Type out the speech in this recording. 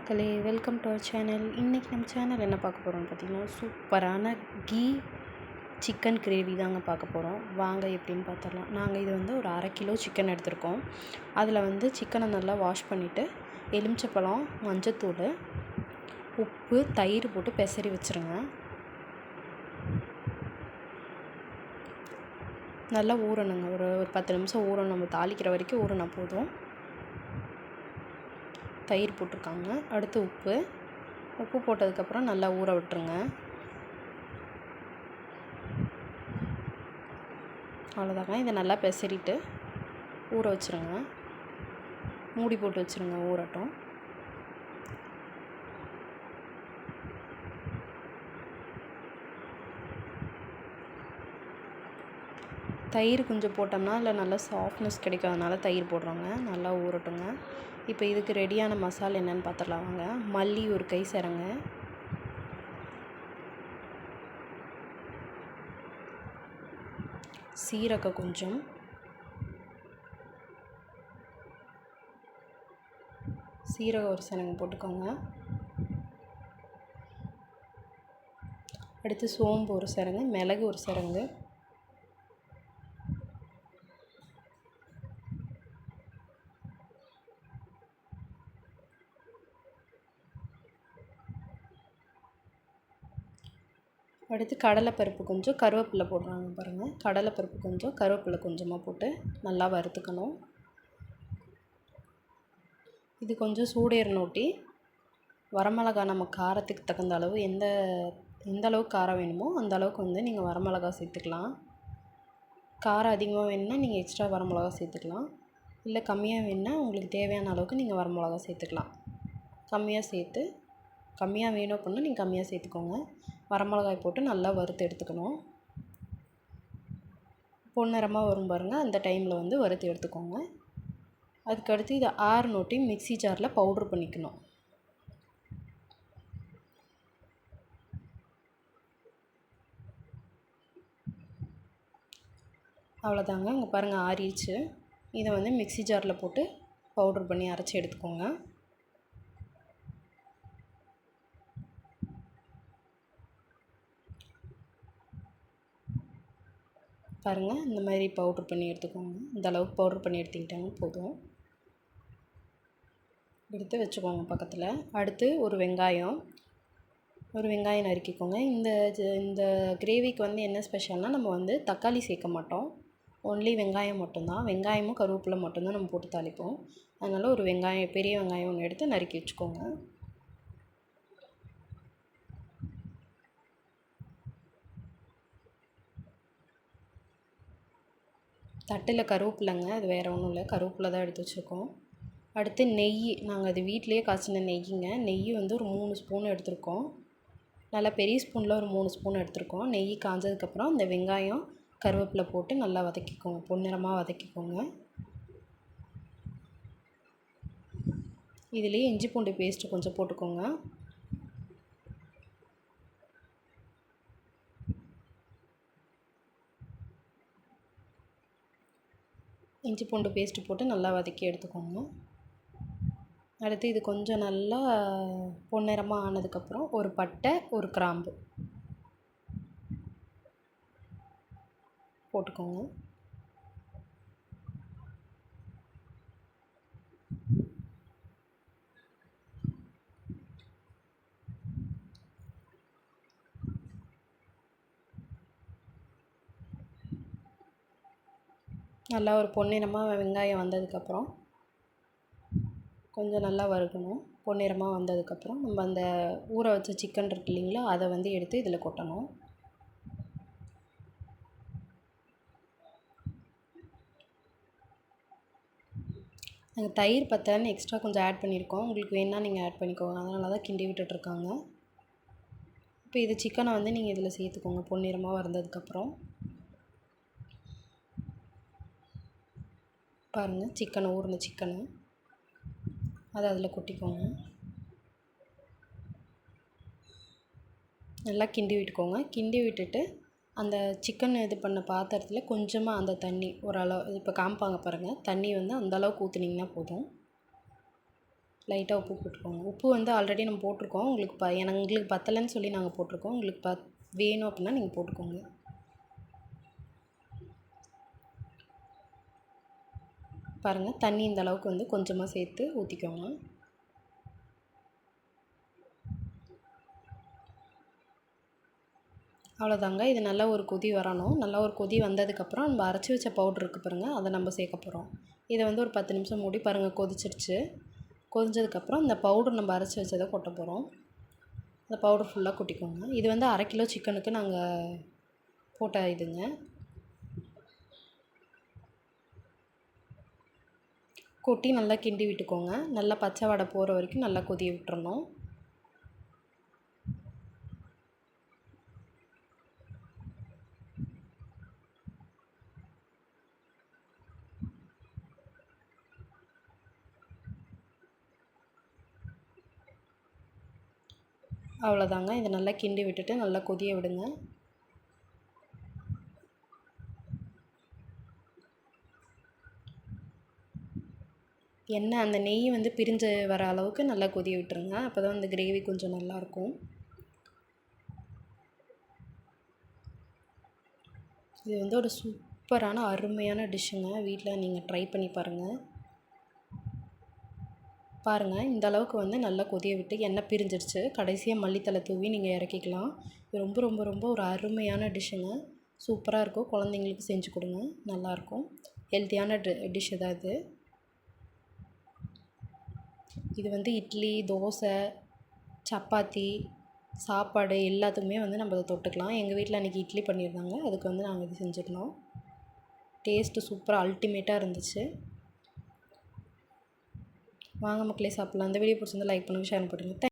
மக்களே, welcome to our channel. இன்றைக்கி நம்ம சேனல் என்ன பார்க்க போகிறோம்னு பார்த்திங்கன்னா, சூப்பரான கீ சிக்கன் கிரேவி தாங்க பார்க்க போகிறோம். வாங்க எப்படின்னு பார்த்துடலாம். நாங்கள் இது வந்து ஒரு 1/2 கிலோ சிக்கன் எடுத்திருக்கோம். அதில் வந்து சிக்கனை நல்லா வாஷ் பண்ணிவிட்டு எலுமிச்சப்பழம், மஞ்சத்தூள், உப்பு, தயிர் போட்டு பெசரி வச்சுருங்க. நல்லா ஊறணுங்க. ஒரு 10 நிமிஷம் ஊறணும். நம்ம தாளிக்கிற வரைக்கும் ஊறினா போதும். தயிர் போட்டிருக்காங்க. அடுத்து உப்பு போட்டதுக்கப்புறம் நல்லா ஊற விட்டுருங்க. அவ்வளோதாங்க. இதை நல்லா பெசரிட்டு ஊற வச்சுருங்க. மூடி போட்டு வச்சுருங்க, ஊறட்டும். தயிர் கொஞ்சம் போட்டோம்னா அதில் நல்லா சாஃப்ட்னஸ் கிடைக்கும், அதனால் தயிர் போடுறோங்க. நல்லா ஊறட்டுங்க. இப்போ இதுக்கு ரெடியான மசாலா என்னென்னு பார்த்துடலாம் வாங்க. மல்லி ஒரு கை சரங்க, சீரகம் கொஞ்சம், சீரகம் ஒரு சரங்க போட்டுக்கோங்க. அடுத்து சோம்பு ஒரு சரங்க, மிளகு ஒரு சரங்க, அடுத்து கடலைப்பருப்பு கொஞ்சம், கருவேப்பிலை போடுறாங்க பாருங்கள். கடலைப்பருப்பு கொஞ்சம், கருவேப்பிலை கொஞ்சமாக போட்டு நல்லா வறுத்துக்கணும். இது கொஞ்சம் சூடேறினோட்டி வரமிளகா நம்ம காரத்துக்கு தகுந்த அளவு எந்த அளவுக்கு காரம் வேணுமோ அந்த அளவுக்கு வந்து நீங்கள் வரமிளகா சேர்த்துக்கலாம். காரம் அதிகமாக வேணும்னா நீங்கள் எக்ஸ்ட்ரா வரமிளகா சேர்த்துக்கலாம். இல்லை கம்மியாக வேணும்னா உங்களுக்கு தேவையான அளவுக்கு நீங்கள் வரமிளகா சேர்த்துக்கலாம். கம்மியாக வேணும் அப்படின்னா நீங்கள் கம்மியாக சேர்த்துக்கோங்க. வரமிளகாய் போட்டு நல்லா வறுத்து எடுத்துக்கணும். பொன்னிறமாக வரும் பாருங்கள், அந்த டைமில் வந்து வறுத்து எடுத்துக்கோங்க. அதுக்கடுத்து இதை ஆறுனோட்டி மிக்ஸி ஜாரில் பவுட்ரு பண்ணிக்கணும். அவ்வளோதாங்க. இங்கே பாருங்கள், ஆறிடுச்சு. இதை வந்து மிக்ஸி ஜாரில் போட்டு பவுட்ரு பண்ணி அரைச்சி எடுத்துக்கோங்க. பாருங்கள், இந்த மாதிரி பவுட்ரு பண்ணி எடுத்துக்கோங்க. இந்த அளவுக்கு பவுட்ரு பண்ணி எடுத்துக்கிட்டாங்க போதும். எடுத்து வச்சுக்கோங்க பக்கத்தில். அடுத்து ஒரு வெங்காயம் நறுக்கிக்கோங்க. இந்த கிரேவிக்கு வந்து என்ன ஸ்பெஷல்னால், நம்ம வந்து தக்காளி சேர்க்க மாட்டோம். ஒன்லி வெங்காயம் மட்டும்தான். வெங்காயமும் கருவேப்பிலை மட்டும்தான் நம்ம போட்டு தாளிப்போம். அதனால் ஒரு பெரிய வெங்காயம் ஒன்று எடுத்து நறுக்கி வச்சுக்கோங்க. தட்டில் கருவேப்பிலைங்க, அது வேறு ஒன்றும் இல்லை, கருவேப்பிலை தான் எடுத்து வச்சுருக்கோம். அடுத்து நெய், நாங்கள் அது வீட்டிலையே காய்ச்சின நெய்யுங்க. நெய் வந்து ஒரு 3 ஸ்பூன் எடுத்திருக்கோம். நல்லா பெரிய ஸ்பூனில் ஒரு 3 ஸ்பூன் எடுத்திருக்கோம். நெய் காஞ்சதுக்கப்புறம் இந்த வெங்காயம் கருவேப்பிலை போட்டு நல்லா வதக்கிக்கோங்க, பொன்னிறமாக வதக்கிக்கோங்க. இதுலேயே இஞ்சி பூண்டு பேஸ்ட்டு கொஞ்சம் போட்டுக்கோங்க. இஞ்சி பூண்டு பேஸ்ட்டு போட்டு நல்லா வதக்கி எடுத்துக்கோங்க. அடுத்து இது கொஞ்சம் நல்லா பொன்னிறமாக ஆனதுக்கப்புறம் ஒரு பட்டை, ஒரு கிராம்பு போட்டுக்கோங்க. நல்லா ஒரு பொன்னிறமாக வெங்காயம் வந்ததுக்கப்புறம் கொஞ்சம் நல்லா வறுக்கணும். பொன்னிறமாக வந்ததுக்கப்புறம் நம்ம அந்த ஊற வச்ச சிக்கன் இருக்கு இல்லைங்களா, அதை வந்து எடுத்து இதில் கொட்டணும். நாங்கள் தயிர் பத்தலைன்னு எக்ஸ்ட்ரா கொஞ்சம் ஆட் பண்ணியிருக்கோம். உங்களுக்கு வேணுன்னா நீங்கள் ஆட் பண்ணிக்கோங்க. அதனால தான் கிண்டி விட்டுட்ருக்காங்க. இப்போ இது சிக்கனை வந்து நீங்கள் இதில் சேர்த்துக்கோங்க பொன்னிறமாக வந்ததுக்கப்புறம். பாருங்கள், ஊறின சிக்கனை அதை அதில் கொட்டிக்கோங்க. நல்லா கிண்டி விட்டுக்கோங்க. கிண்டி விட்டுட்டு அந்த சிக்கன் இது பண்ண பாத்திரத்தில் கொஞ்சமாக அந்த தண்ணி ஓரளவு இப்போ காமிப்பாங்க பாருங்கள், தண்ணி வந்து அந்தளவுக்கு ஊற்றுனீங்கன்னா போதும். லைட்டாக உப்பு போட்டுக்கோங்க. உப்பு வந்து ஆல்ரெடி நம்ம போட்டிருக்கோம். எங்களுக்கு பத்தலைன்னு சொல்லி நாங்கள் போட்டிருக்கோம். உங்களுக்கு வேணும் அப்படின்னா நீங்கள் போட்டுக்கோங்க. பாருங்கள், தண்ணி இந்த அளவுக்கு வந்து கொஞ்சமாக சேர்த்து ஊற்றிக்கோங்க. அவ்வளோதாங்க. இது நல்லா ஒரு கொதி வரணும். நல்லா ஒரு கொதி வந்ததுக்கப்புறம் நம்ம அரைச்சி வச்ச பவுட்ரு இருக்குது பாருங்கள், அதை நம்ம சேர்க்க போகிறோம். இதை வந்து ஒரு 10 நிமிஷம் மூடி பாருங்கள், கொதிச்சிடுச்சு. கொதிஞ்சதுக்கப்புறம் இந்த பவுட்ரு நம்ம அரைச்சி வச்சதை கொட்ட போகிறோம். இந்த பவுட்ரு ஃபுல்லாக கொட்டிக்கோங்க. இது வந்து 1/2 கிலோ சிக்கனுக்கு நாங்கள் போட்ட இதுங்க. கொட்டி நல்லா கிண்டி விட்டுக்கோங்க. நல்லா பச்சை வாடை போகிற வரைக்கும் நல்லா கொதிய விட்டுறணும். அவ்வளோதாங்க. இதை நல்லா கிண்டி விட்டுட்டு நல்லா கொதிய விடுங்க. எண்ணெய் அந்த நெய் வந்து பிரிஞ்சு வர அளவுக்கு நல்லா கொதிய விட்டுருங்க. அப்போ தான் இந்த கிரேவி கொஞ்சம் நல்லாயிருக்கும். இது வந்து ஒரு சூப்பரான அருமையான டிஷ்ஷுங்க. வீட்டில் நீங்கள் ட்ரை பண்ணி பாருங்கள். பாருங்கள், இந்த அளவுக்கு வந்து நல்லா கொதிய விட்டு எண்ணெய் பிரிஞ்சிடுச்சு. கடைசியாக மல்லித்தழை தூவி நீங்கள் இறக்கிக்கலாம். இது ரொம்ப ரொம்ப ரொம்ப ஒரு அருமையான டிஷ்ஷுங்க. சூப்பராக இருக்கும். குழந்தைங்களுக்கு செஞ்சு கொடுங்க, நல்லாயிருக்கும். ஹெல்த்தியான டிஷ்ஷு தான் இது. இது வந்து இட்லி, தோசை, சப்பாத்தி, சாப்பாடு எல்லாத்துக்குமே வந்து நம்ம இதை தொட்டுக்கலாம். எங்கள் வீட்டில் அன்றைக்கி இட்லி பண்ணியிருந்தாங்க. அதுக்கு வந்து நாங்கள் இது செஞ்சுருந்தோம். டேஸ்ட்டு சூப்பராக அல்டிமேட்டாக இருந்துச்சு. வாங்க மக்களே, சாப்பிட்லாம். இந்த வீடியோ பிடிச்சிருந்தா லைக் பண்ணுங்கள், ஷேர் பண்ணுங்கள்.